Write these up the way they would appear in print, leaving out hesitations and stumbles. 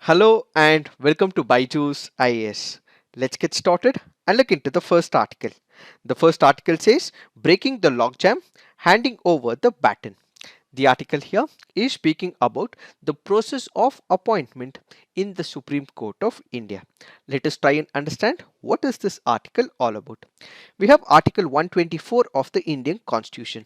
Hello and welcome to Byju's IAS. Let's get started and look into the first article. The first article says breaking the logjam, handing over the baton. The article here is speaking about the process of appointment in the Supreme Court of India. Let us try and understand what is this article all about. We have Article 124 of the Indian Constitution.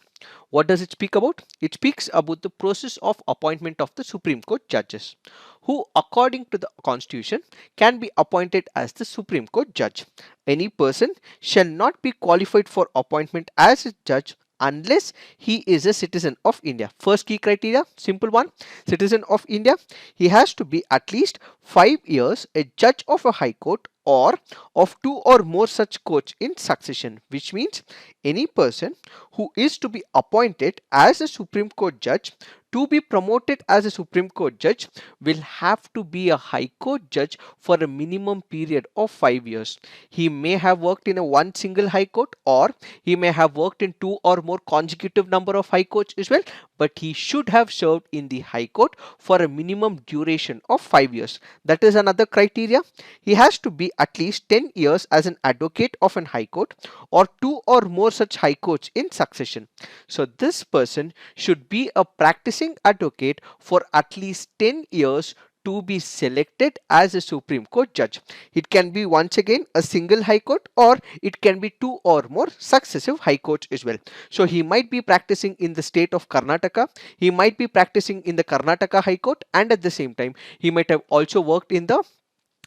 What does it speak about? It speaks about the process of appointment of the Supreme Court judges, who according to the Constitution can be appointed as the Supreme Court judge. Any person shall not be qualified for appointment as a judge unless he is a citizen of India. First key criteria, simple one, citizen of India. He has to be at least 5 years a judge of a high court or of two or more such courts in succession, which means any person who is to be appointed as a Supreme Court judge to be promoted as a Supreme Court judge will have to be a High Court judge for a minimum period of 5 years. He may have worked in a one single High Court, or he may have worked in two or more consecutive number of High Courts as well, but he should have served in the High Court for a minimum duration of 5 years. That is another criteria. He has to be at least 10 years as an advocate of an High Court or two or more such High Courts in succession. So this person should be a practicing advocate for at least 10 years to be selected as a Supreme Court judge. It can be once again a single High Court, or it can be two or more successive High Courts as well. So he might be practicing in the state of Karnataka, he might be practicing in the Karnataka High Court, and at the same time he might have also worked in the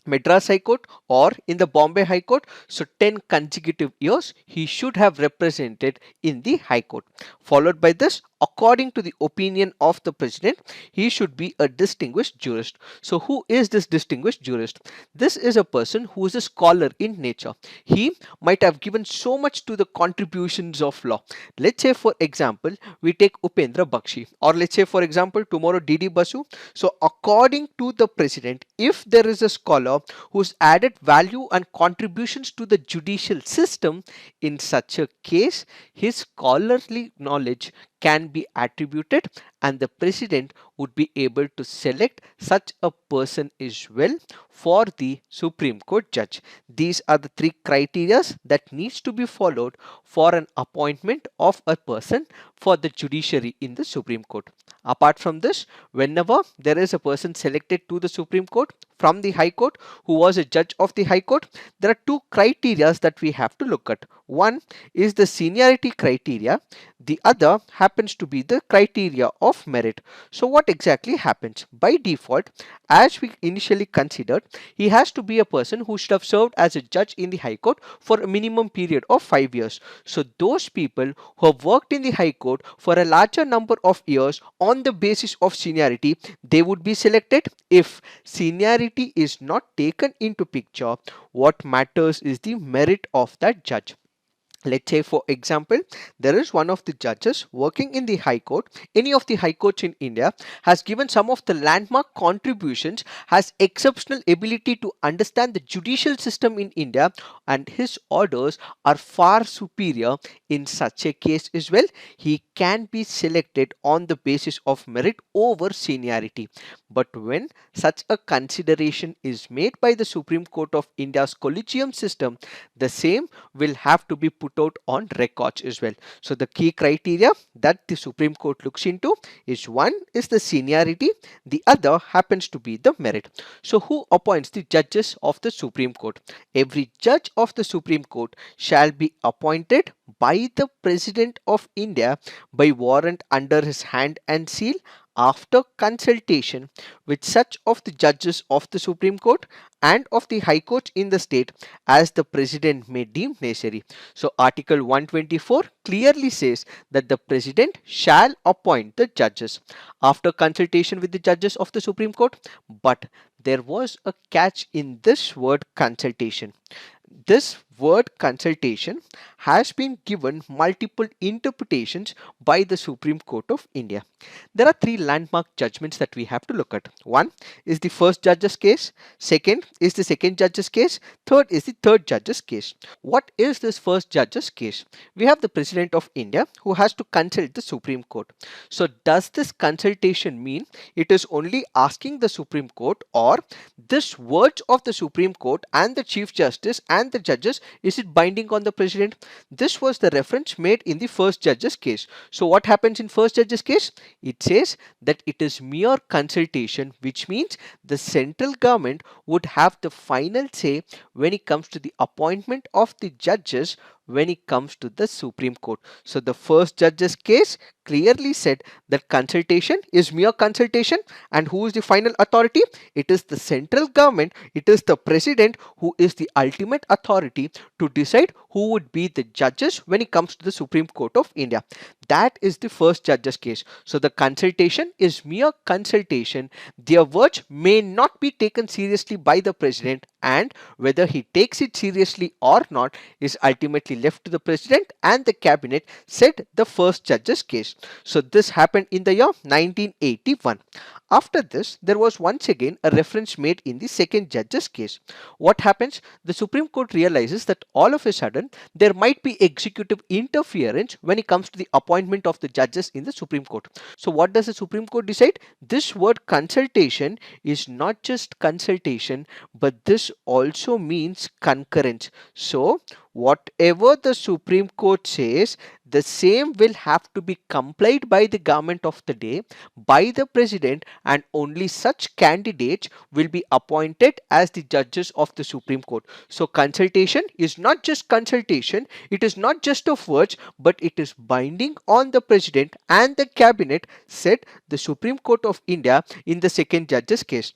Madras High Court or in the Bombay High Court. So 10 consecutive years he should have represented in the High Court. Followed by this, according to the opinion of the president, he should be a distinguished jurist. So who is this distinguished jurist? This is a person who is a scholar in nature. He might have given so much to the contributions of law. Let's say for example, we take Upendra Bakshi, or let's say for example tomorrow D.D. Basu. So according to the president, if there is a scholar who's added value and contributions to the judicial system, in such a case his scholarly knowledge can be attributed, and the president would be able to select such a person as well for the Supreme Court judge. These are the three criteria that needs to be followed for an appointment of a person for the judiciary in the Supreme Court. Apart from this, whenever there is a person selected to the Supreme Court from the High Court who was a judge of the High Court, there are two criteria that we have to look at. One is the seniority criteria, the other happens to be the criteria of merit. So what exactly happens? By default, as we initially considered, he has to be a person who should have served as a judge in the High Court for a minimum period of 5 years. So those people who have worked in the High Court for a larger number of years on the basis of seniority, they would be selected. If seniority is not taken into picture, what matters is the merit of that judge. Let's say for example, there is one of the judges working in the High Court, any of the High Courts in India, has given some of the landmark contributions, has exceptional ability to understand the judicial system in India, and his orders are far superior. In such a case as well, he can be selected on the basis of merit over seniority. But when such a consideration is made by the Supreme Court of India's collegium system, the same will have to be put out on records as well. So the key criteria that the Supreme Court looks into is, one is the seniority, the other happens to be the merit. So who appoints the judges of the Supreme Court? Every judge of the Supreme Court shall be appointed by the President of India by warrant under his hand and seal, after consultation with such of the judges of the Supreme Court and of the High Court in the state as the President may deem necessary. So Article 124 clearly says that the President shall appoint the judges after consultation with the judges of the Supreme Court. But there was a catch in this word consultation. This word consultation has been given multiple interpretations by the Supreme Court of India. There are three landmark judgments that we have to look at. One is the first judge's case, second is the second judge's case, third is the third judge's case. What is this first judge's case? We have the President of India who has to consult the Supreme Court. So does this consultation mean it is only asking the Supreme Court, or this words of the Supreme Court and the Chief Justice and the judges, is it binding on the President? This was the reference made in the first judge's case. So what happens in first judge's case? It says that it is mere consultation, which means the central government would have the final say when it comes to the appointment of the judges when it comes to the Supreme Court. So the first judge's case clearly said that consultation is mere consultation, and who is the final authority? It is the central government, it is the president who is the ultimate authority to decide who would be the judges when it comes to the Supreme Court of India. That is the first judge's case. So the consultation is mere consultation. Their words may not be taken seriously by the president, and whether he takes it seriously or not is ultimately left to the president and the cabinet, said the first judge's case. So this happened in the year 1981. After this, there was once again a reference made in the second judge's case. What happens? The Supreme Court realizes that all of a sudden there might be executive interference when it comes to the appointment of the judges in the Supreme Court. So what does the Supreme Court decide? This word consultation is not just consultation, but this also means concurrence. So whatever the Supreme Court says, the same will have to be complied by the government of the day, by the president, and only such candidates will be appointed as the judges of the Supreme Court. So consultation is not just consultation, it is not just of words, but it is binding on the president and the cabinet, said the Supreme Court of India in the second judge's case.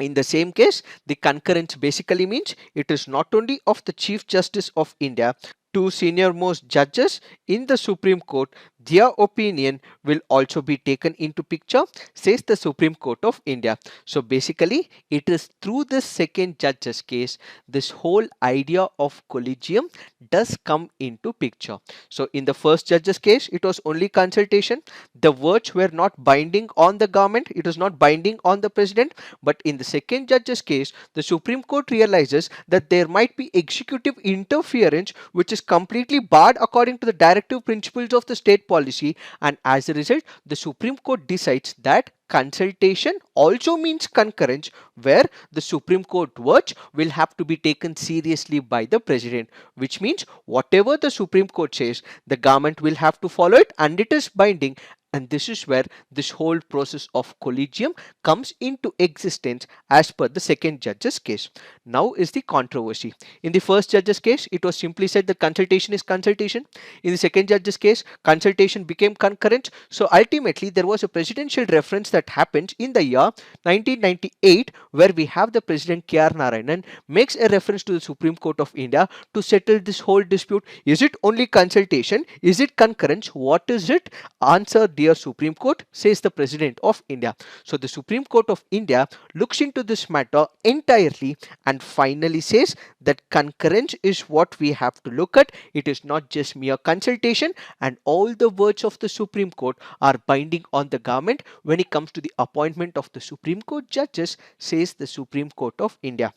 In the same case, the concurrence basically means it is not only of the Chief Justice of India, two senior most judges in the Supreme Court, their opinion will also be taken into picture, says the Supreme Court of India. So basically, it is through this second judge's case, this whole idea of collegium does come into picture. So in the first judge's case, it was only consultation. The words were not binding on the government. It was not binding on the president. But in the second judge's case, the Supreme Court realizes that there might be executive interference which is completely barred according to the directive principles of the state policy, and as a result, the Supreme Court decides that consultation also means concurrence, where the Supreme Court words will have to be taken seriously by the president, which means whatever the Supreme Court says, the government will have to follow it, and it is binding. And this is where this whole process of collegium comes into existence as per the second judge's case. Now is the controversy. In the first judge's case, it was simply said that consultation is consultation. In the second judge's case, consultation became concurrent. So ultimately, there was a presidential reference that happened in the year 1998, where we have the President K.R. Narayanan makes a reference to the Supreme Court of India to settle this whole dispute. Is it only consultation? Is it concurrence? What is it? Answer, dear Supreme Court, says the President of India. So the Supreme Court of India looks into this matter entirely and finally says that concurrence is what we have to look at. It is not just mere consultation, and all the words of the Supreme Court are binding on the government when it comes to the appointment of the Supreme Court judges, says the Supreme Court of India.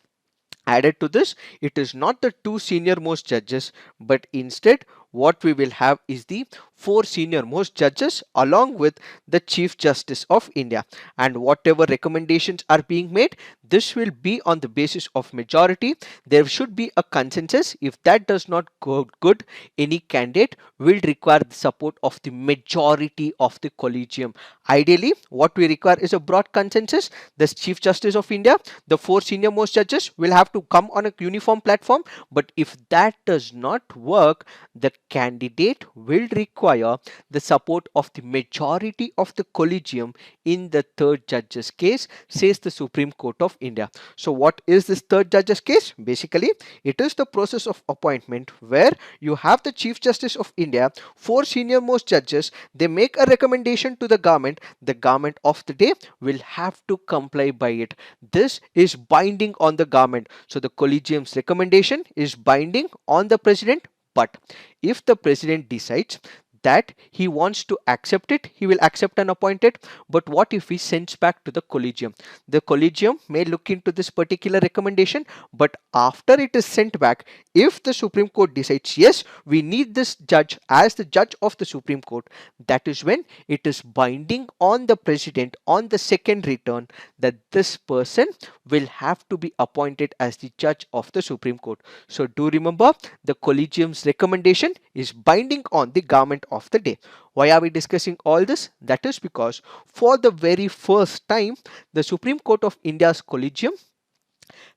Added to this, it is not the two senior most judges, but instead what we will have is the four senior most judges along with the Chief Justice of India, and whatever recommendations are being made, this will be on the basis of majority. There should be a consensus. If that does not go good, any candidate will require the support of the majority of the collegium. Ideally, what we require is a broad consensus. The Chief Justice of India, the four senior most judges will have to come on a uniform platform, but if that does not work, the candidate will require the support of the majority of the collegium in the third judge's case, says the Supreme Court of of India. So what is this third judge's case? Basically, it is the process of appointment where you have the Chief Justice of India, four senior most judges, they make a recommendation to the government of the day will have to comply by it. This is binding on the government. So the collegium's recommendation is binding on the president. But if the president decides that he wants to accept it, he will accept and appoint it. But what if he sends back to the collegium? The collegium may look into this particular recommendation, but after it is sent back, if the Supreme Court decides yes, we need this judge as the judge of the Supreme Court, that is when it is binding on the president on the second return that this person will have to be appointed as the judge of the Supreme Court. So do remember, the collegium's recommendation is binding on the government of the day. Why are we discussing all this? That is because for the very first time, the Supreme Court of India's collegium,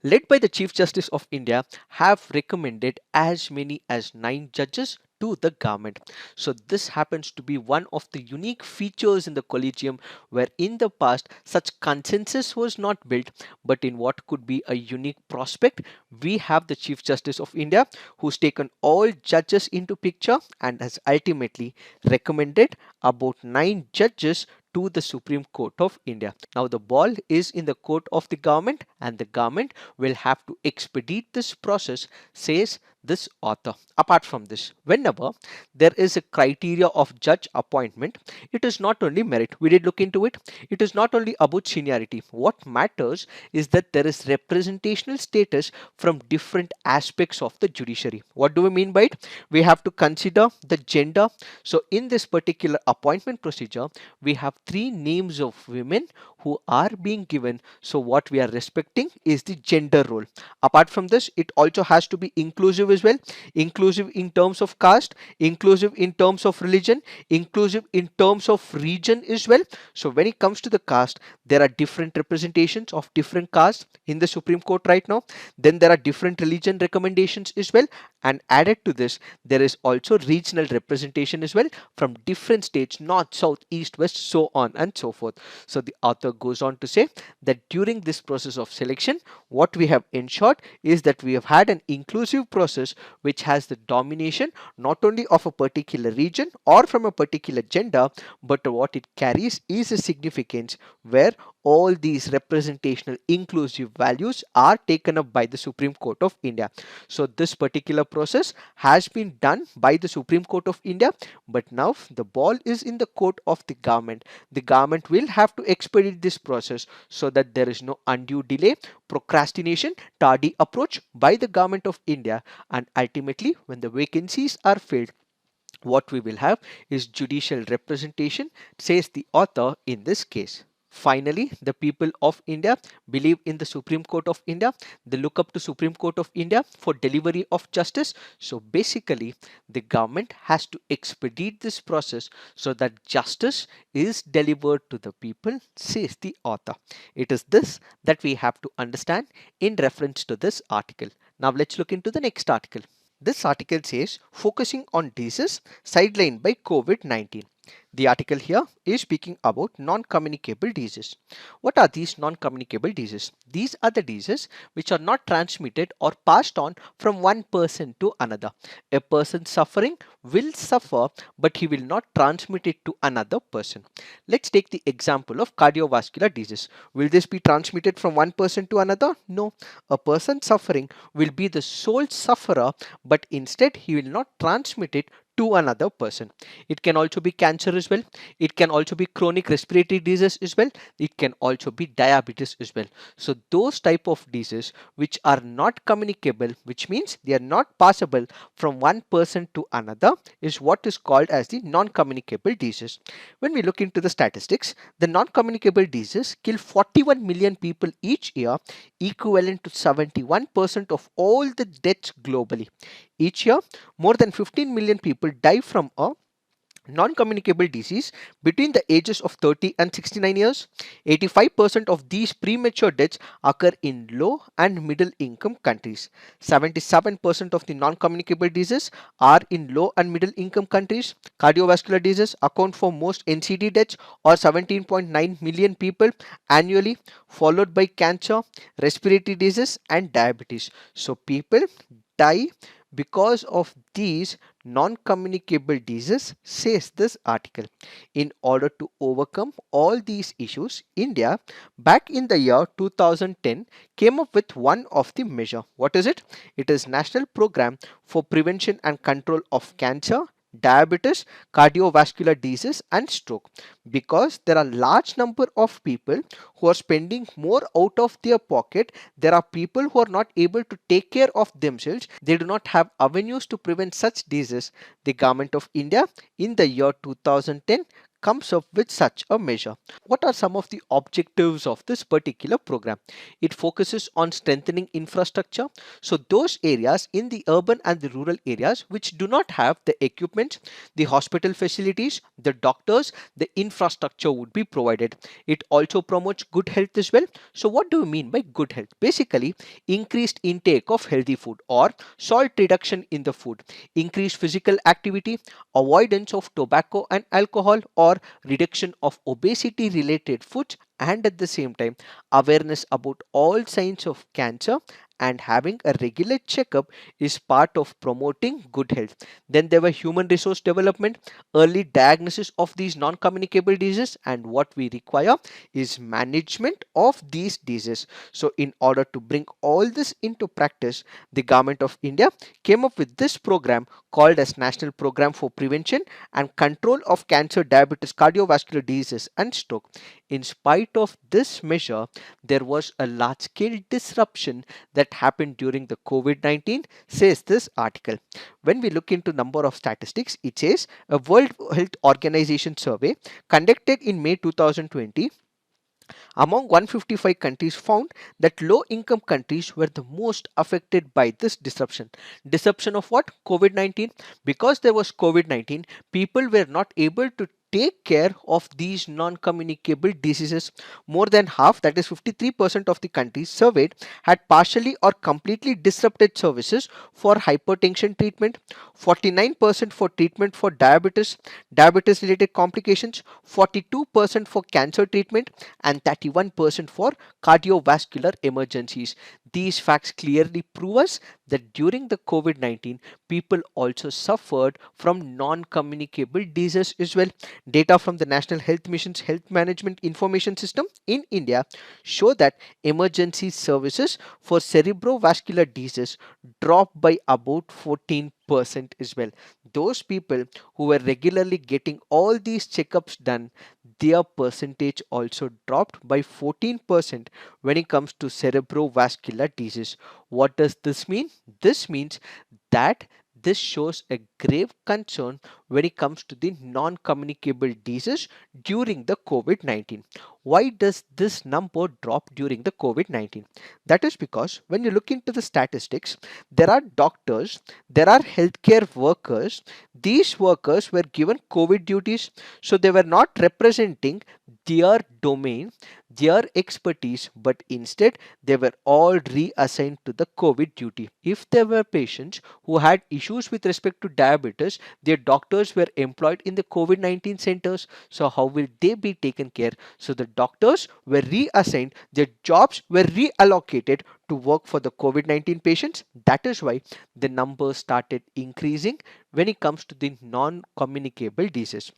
led by the Chief Justice of India, have recommended as many as 9 judges to the government. So this happens to be one of the unique features in the collegium, where in the past such consensus was not built, but in what could be a unique prospect, we have the Chief Justice of India who's taken all judges into picture and has ultimately recommended about 9 judges to the Supreme Court of India. Now the ball is in the court of the government, and the government will have to expedite this process, says this author. Apart from this, whenever there is a criteria of judge appointment, it is not only merit. We did look into it. It is not only about seniority. What matters is that there is representational status from different aspects of the judiciary. What do we mean by it? We have to consider the gender. So in this particular appointment procedure, we have 3 names of women who are being given. So what we are respecting is the gender role. Apart from this, it also has to be inclusive as well. Inclusive in terms of caste, inclusive in terms of religion, inclusive in terms of region as well. So when it comes to the caste, there are different representations of different castes in the Supreme Court right now. Then there are different religion recommendations as well. And added to this, there is also regional representation as well from different states, north, south, east, west, so on and so forth. So the author goes on to say that during this process of selection, what we have ensured is that we have had an inclusive process which has the domination not only of a particular region or from a particular gender, but what it carries is a significance where all these representational inclusive values are taken up by the Supreme Court of India. So this particular process has been done by the Supreme Court of India, but now the ball is in the court of the government. The government will have to expedite this process so that there is no undue delay, procrastination, tardy approach by the government of India, and ultimately when the vacancies are filled, what we will have is judicial representation, says the author in this case. Finally, the people of India believe in the Supreme Court of India. They look up to Supreme Court of India for delivery of justice. So basically, the government has to expedite this process so that justice is delivered to the people, says the author. It is this that we have to understand in reference to this article. Now let's look into the next article. This article says focusing on diseases sidelined by COVID-19. The article here is speaking about non-communicable diseases. What are these non-communicable diseases? These are the diseases which are not transmitted or passed on from one person to another. A person suffering will suffer, but he will not transmit it to another person. Let's take the example of cardiovascular disease. Will this be transmitted from one person to another? No. A person suffering will be the sole sufferer, but instead he will not transmit it to another person. It can also be cancer as well. It can also be chronic respiratory disease as well. It can also be diabetes as well. So those type of diseases which are not communicable, which means they are not passable from one person to another, is what is called as the non-communicable disease. When we look into the statistics, the non-communicable diseases kill 41 million people each year, equivalent to 71% of all the deaths globally. Each year, more than 15 million people die from a Non-communicable disease between the ages of 30 and 69 years. 85% of these premature deaths occur in low and middle income countries. 77% of the non-communicable diseases are in low and middle income countries. Cardiovascular diseases account for most NCD deaths, or 17.9 million people annually, followed by cancer, respiratory disease and diabetes. So people die because of these non-communicable diseases, says this article. In order to overcome all these issues, India back in the year 2010 came up with one of the measure. What is it? It is National Program for Prevention and Control of Cancer, diabetes, cardiovascular disease and stroke. Because there are large number of people who are spending more out of their pocket, there are people who are not able to take care of themselves, they do not have avenues to prevent such diseases. The government of India in the year 2010 comes up with such a measure. What are some of the objectives of this particular program? It focuses on strengthening infrastructure. So those areas in the urban and the rural areas which do not have the equipment, the hospital facilities, the doctors, the infrastructure would be provided. It also promotes good health as well. So what do you mean by good health? Basically, increased intake of healthy food or salt reduction in the food, increased physical activity, avoidance of tobacco and alcohol, or reduction of obesity related foods, and at the same time awareness about all signs of cancer and having a regular checkup is part of promoting good health. Then there were human resource development, early diagnosis of these non-communicable diseases, and what we require is management of these diseases. So in order to bring all this into practice, the government of India came up with this program called as National Program for Prevention and Control of Cancer, Diabetes, Cardiovascular Diseases and Stroke. In spite of this measure, there was a large scale disruption that happened during the COVID-19, says this article. When we look into number of statistics, it says a World Health Organization survey conducted in May 2020 among 155 countries found that low income countries were the most affected by this disruption. Disruption of what? COVID-19. Because there was COVID-19, people were not able to take care of these non-communicable diseases. More than half, that is 53% of the countries surveyed, had partially or completely disrupted services for hypertension treatment, 49% for treatment for diabetes, diabetes related complications, 42% for cancer treatment, and 31% for cardiovascular emergencies. These facts clearly prove us that during the COVID-19, people also suffered from non-communicable diseases as well. Data from the National Health Mission's Health Management Information System in India show that emergency services for cerebrovascular disease dropped by about 14% as well. Those people who were regularly getting all these checkups done, their percentage also dropped by 14% when it comes to cerebrovascular disease. What does this mean? This means that this shows a grave concern when it comes to the non-communicable disease during the COVID-19. Why does this number drop during the COVID-19? That is because when you look into the statistics, there are doctors, there are healthcare workers. These workers were given COVID duties, so they were not representing their domain, their expertise, but instead they were all reassigned to the COVID duty. If there were patients who had issues with respect to diabetes, their doctors were employed in the COVID-19 centers. So how will they be taken care? So the doctors were reassigned, their jobs were reallocated to work for the COVID-19 patients. That is why the numbers started increasing when it comes to the non-communicable disease.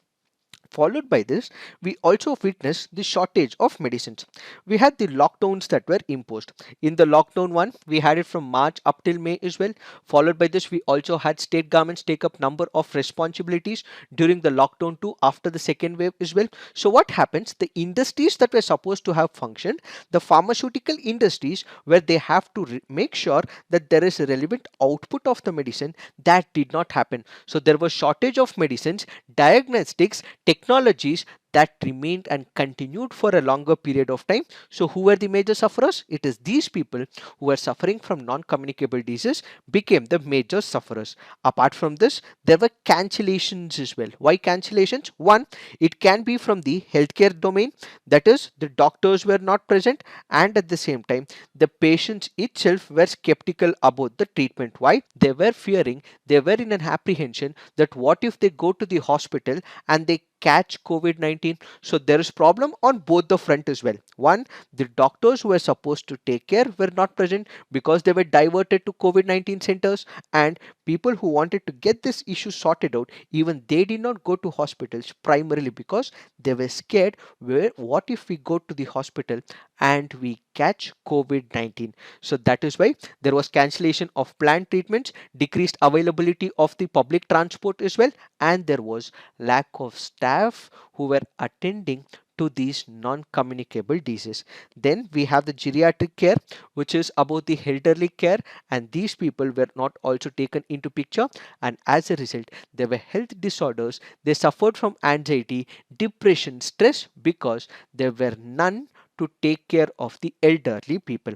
Followed by this, we also witnessed the shortage of medicines. We had the lockdowns that were imposed. In the lockdown one, we had it from March up till May as well. Followed by this, we also had state governments take up number of responsibilities during the lockdown two after the second wave as well. So what happens? The industries that were supposed to have functioned, the pharmaceutical industries, where they have to make sure that there is a relevant output of the medicine, that did not happen. So there was shortage of medicines, diagnostics, technologies that remained and continued for a longer period of time. So who were the major sufferers? It is these people who were suffering from non-communicable disease became the major sufferers. Apart from this, there were cancellations as well. Why cancellations? One, it can be from the healthcare domain, that is, the doctors were not present, and at the same time, the patients itself were skeptical about the treatment. Why? They were fearing, they were in an apprehension that what if they go to the hospital and they catch COVID-19. So there is problem on both the front as well. One, the doctors who were supposed to take care were not present because they were diverted to COVID-19 centers, and people who wanted to get this issue sorted out, even they did not go to hospitals primarily because they were scared, where what if we go to the hospital and we catch COVID-19. So that is why there was cancellation of planned treatments, decreased availability of the public transport as well, and there was lack of staff who were attending to these non-communicable diseases. Then we have the geriatric care, which is about the elderly care, and these people were not also taken into picture, and as a result there were health disorders. They suffered from anxiety, depression, stress because there were none to take care of the elderly people.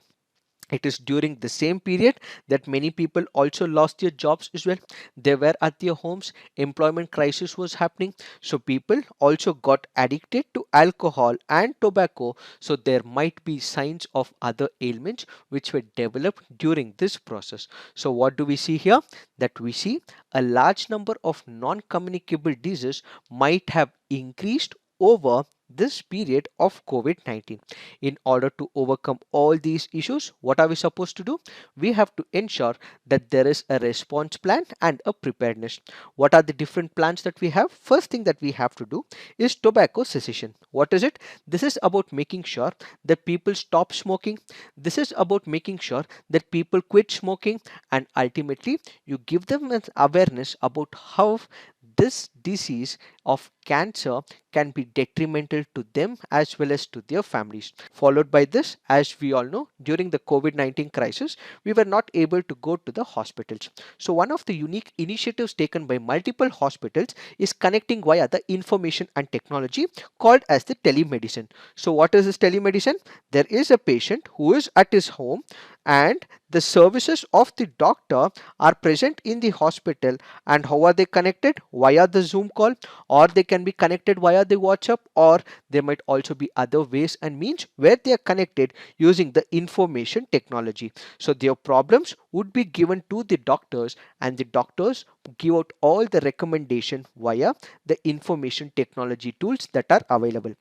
It is during the same period that many people also lost their jobs as well. They were at their homes, employment crisis was happening, so people also got addicted to alcohol and tobacco. So there might be signs of other ailments which were developed during this process. So what do we see here? That we see a large number of non-communicable diseases might have increased over this period of COVID-19. In order to overcome all these issues, what are we supposed to do? We have to ensure that there is a response plan and a preparedness. What are the different plans that we have? First thing that we have to do is tobacco cessation. What is it? This is about making sure that people stop smoking. This is about making sure that people quit smoking, and ultimately you give them an awareness about how this disease of cancer can be detrimental to them as well as to their families. Followed by this, as we all know, during the COVID-19 crisis, we were not able to go to the hospitals. So one of the unique initiatives taken by multiple hospitals is connecting via the information and technology called as the telemedicine. So what is this telemedicine? There is a patient who is at his home, and the services of the doctor are present in the hospital. And how are they connected? Via the Zoom call, or they can be connected via the WhatsApp, or there might also be other ways and means where they are connected using the information technology. So their problems would be given to the doctors, and the doctors give out all the recommendation via the information technology tools that are available.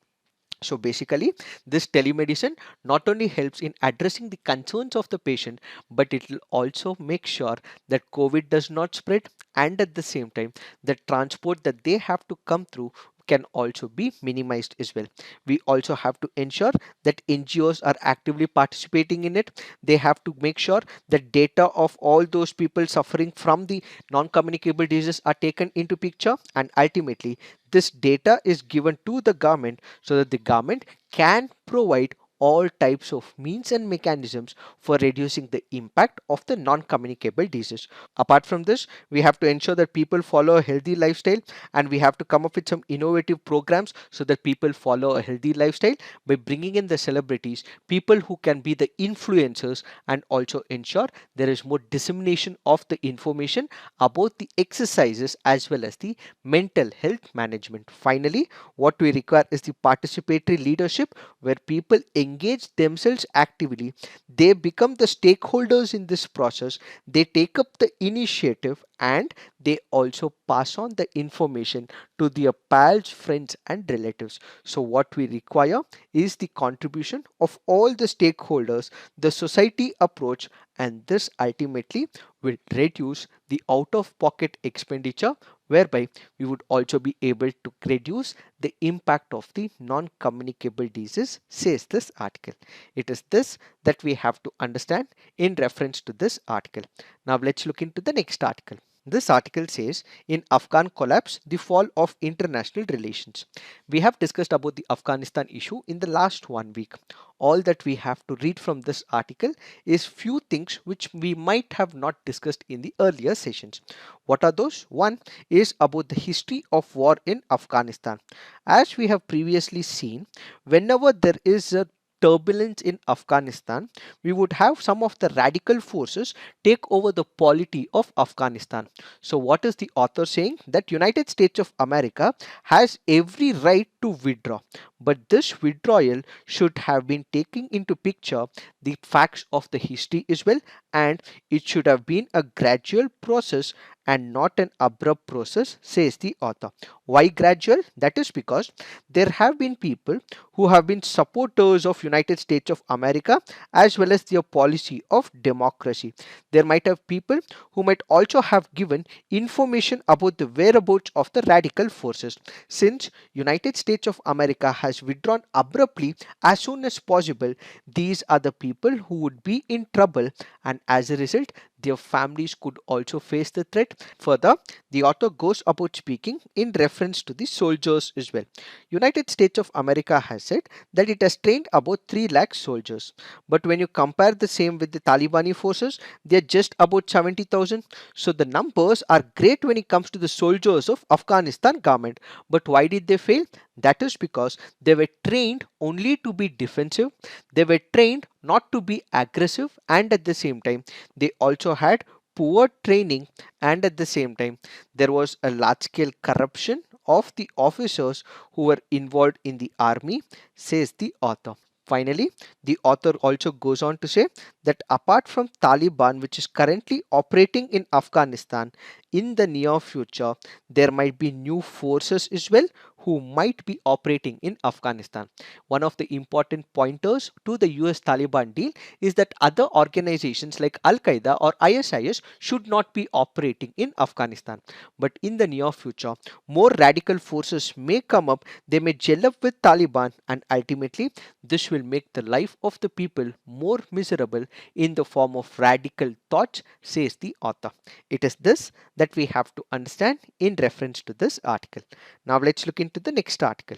So basically, this telemedicine not only helps in addressing the concerns of the patient, but it will also make sure that COVID does not spread, and at the same time, the transport that they have to come through can also be minimized as well. We also have to ensure that NGOs are actively participating in it. They have to make sure that data of all those people suffering from the non-communicable diseases are taken into picture, and ultimately this data is given to the government so that the government can provide all types of means and mechanisms for reducing the impact of the non-communicable disease. Apart from this, we have to ensure that people follow a healthy lifestyle, and we have to come up with some innovative programs so that people follow a healthy lifestyle by bringing in the celebrities, people who can be the influencers, and also ensure there is more dissemination of the information about the exercises as well as the mental health management. Finally, what we require is the participatory leadership, where people engage themselves actively. They become the stakeholders in this process. They take up the initiative, and they also pass on the information to their pals, friends, and relatives. So, what we require is the contribution of all the stakeholders, the society approach, and this ultimately will reduce the out of pocket expenditure, whereby we would also be able to reduce the impact of the non-communicable disease, says this article. It is this that we have to understand in reference to this article. Now let's look into the next article. This article says in Afghan collapse, the fall of international relations. We have discussed about the Afghanistan issue in the last 1 week. All that we have to read from this article is few things which we might have not discussed in the earlier sessions. What are those? One is about the history of war in Afghanistan. As we have previously seen, whenever there is a turbulence in Afghanistan, we would have some of the radical forces take over the polity of Afghanistan. So what is the author saying? That United States of America has every right to withdraw, but this withdrawal should have been taking into picture the facts of the history as well, and it should have been a gradual process and not an abrupt process, says the author. Why gradual? That is because there have been people who have been supporters of United States of America as well as their policy of democracy. There might have people who might also have given information about the whereabouts of the radical forces. Since United States of America has withdrawn abruptly as soon as possible, these are the people who would be in trouble, and as a result their families could also face the threat. Further, the author goes about speaking in reference to the soldiers as well. United States of America has said that it has trained about 3 lakh soldiers. But when you compare the same with the Talibani forces, they are just about 70,000. So the numbers are great when it comes to the soldiers of Afghanistan government. But why did they fail? That is because they were trained only to be defensive. They were trained not to be aggressive, and at the same time they also had poor training, and at the same time there was a large scale corruption of the officers who were involved in the army, says the author. Finally, the author also goes on to say that apart from Taliban, which is currently operating in Afghanistan, in the near future, there might be new forces as well who might be operating in Afghanistan. One of the important pointers to the US Taliban deal is that other organizations like Al Qaeda or ISIS should not be operating in Afghanistan. But in the near future, more radical forces may come up, they may gel up with Taliban, and ultimately, this will make the life of the people more miserable in the form of radical thoughts, says the author. It is this that we have to understand in reference to this article. Now let's look into the next article.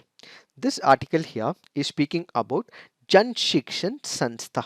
This article here is speaking about Jan Shikshan Sanstha.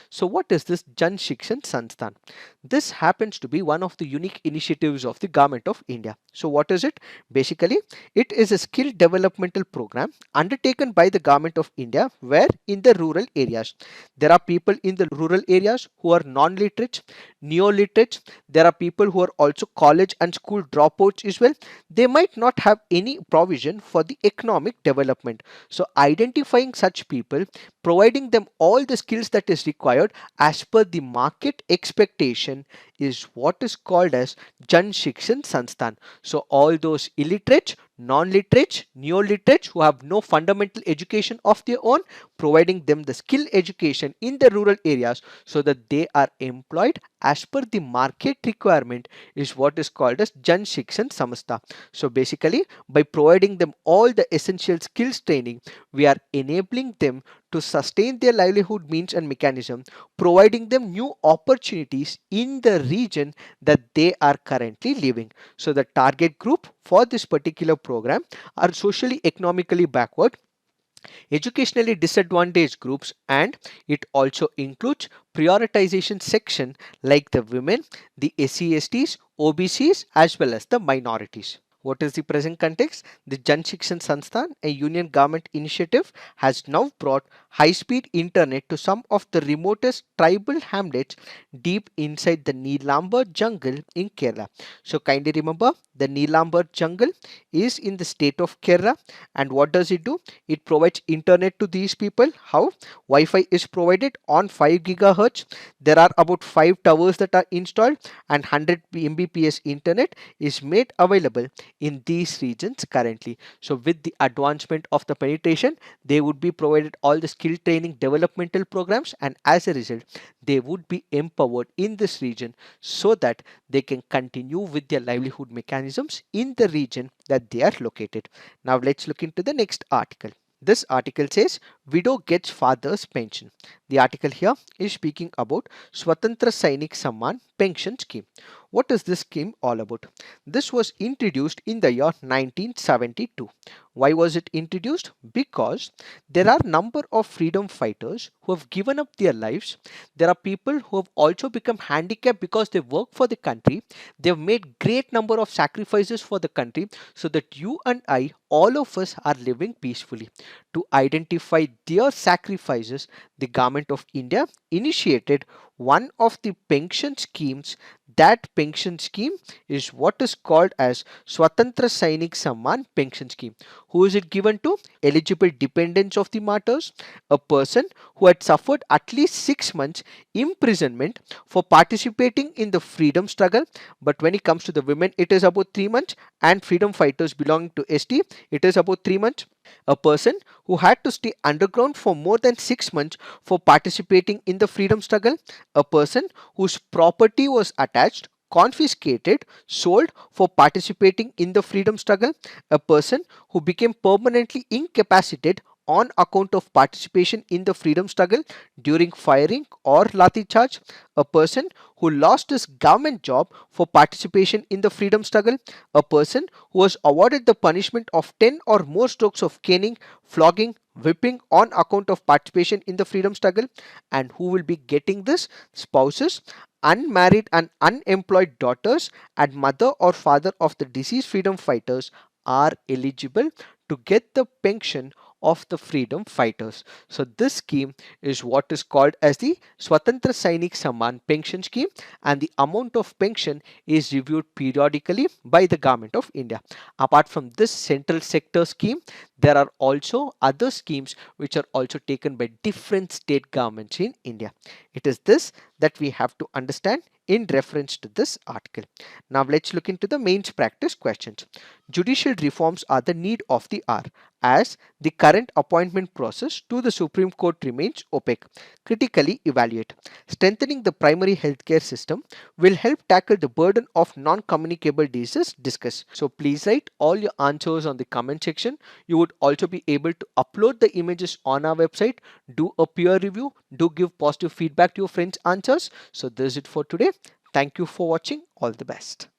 So what is this Jan Shikshan Sansthan? This happens to be one of the unique initiatives of the government of India. So what is it? Basically, it is a skill developmental program undertaken by the government of India where in the rural areas. There are people in the rural areas who are non-literate, neo-literate. There are people who are also college and school dropouts as well. They might not have any provision for the economic development. So identifying such people, providing them all the skills that is required as per the market expectation is what is called as Jan Shikshan Sansthan. So all those illiterate, non-literate, neo-literate who have no fundamental education of their own, providing them the skill education in the rural areas so that they are employed as per the market requirement is what is called as Jan Shikshan Samstha. So basically, by providing them all the essential skills training, we are enabling them to sustain their livelihood means and mechanism, providing them new opportunities in the region that they are currently living. So the target group for this particular program are socially economically backward, educationally disadvantaged groups, and it also includes prioritization section like the women, the SC/STs, OBCs as well as the minorities. What is the present context? The Jan Shikshan Sansthan, a union government initiative, has now brought high-speed internet to some of the remotest tribal hamlets deep inside the Neelambar jungle in Kerala. So kindly remember, the Neelambar jungle is in the state of Kerala, and what does it do? It provides internet to these people. How? Wi-Fi is provided on 5 gigahertz. There are about 5 towers that are installed, and 100 Mbps internet is made available in these regions currently. So with the advancement of the penetration, they would be provided all the skill training developmental programs, and as a result they would be empowered in this region so that they can continue with their livelihood mechanisms in the region that they are located. Now let's look into the next article. This article says widow gets father's pension. The article here is speaking about Swatantra Sainik Samman pension scheme. What is this scheme all about? This was introduced in the year 1972. Why was it introduced? Because there are number of freedom fighters who have given up their lives. There are people who have also become handicapped because they work for the country. They have made great number of sacrifices for the country so that you and I, all of us, are living peacefully. To identify their sacrifices, the government of India initiated one of the pension schemes. That pension scheme is what is called as Swatantra Sainik Samman pension scheme. Who is it given to? Eligible dependents of the martyrs, a person who had suffered at least 6 months imprisonment for participating in the freedom struggle. But when it comes to the women, it is about 3 months, and freedom fighters belonging to ST, it is about 3 months. A person who had to stay underground for more than 6 months for participating in the freedom struggle, a person whose property was attached, confiscated, sold for participating in the freedom struggle, a person who became permanently incapacitated on account of participation in the freedom struggle during firing or lathi charge, a person who lost his government job for participation in the freedom struggle, a person who was awarded the punishment of 10 or more strokes of caning, flogging, whipping on account of participation in the freedom struggle. And who will be getting this? Spouses, unmarried and unemployed daughters, and mother or father of the deceased freedom fighters are eligible to get the pension of the freedom fighters. So this scheme is what is called as the Swatantra Sainik Samman pension scheme, and the amount of pension is reviewed periodically by the government of India. Apart from this central sector scheme, there are also other schemes which are also taken by different state governments in India. It is this that we have to understand in reference to this article. Now let's look into the mains practice questions. Judicial reforms are the need of the hour, as the current appointment process to the Supreme Court remains opaque. Critically evaluate. Strengthening the primary healthcare system will help tackle the burden of non-communicable diseases discussed. So please write all your answers on the comment section. You would also be able to upload the images on our website, do a peer review, do give positive feedback to your friends' answers. So this is it for today. Thank you for watching. All the best.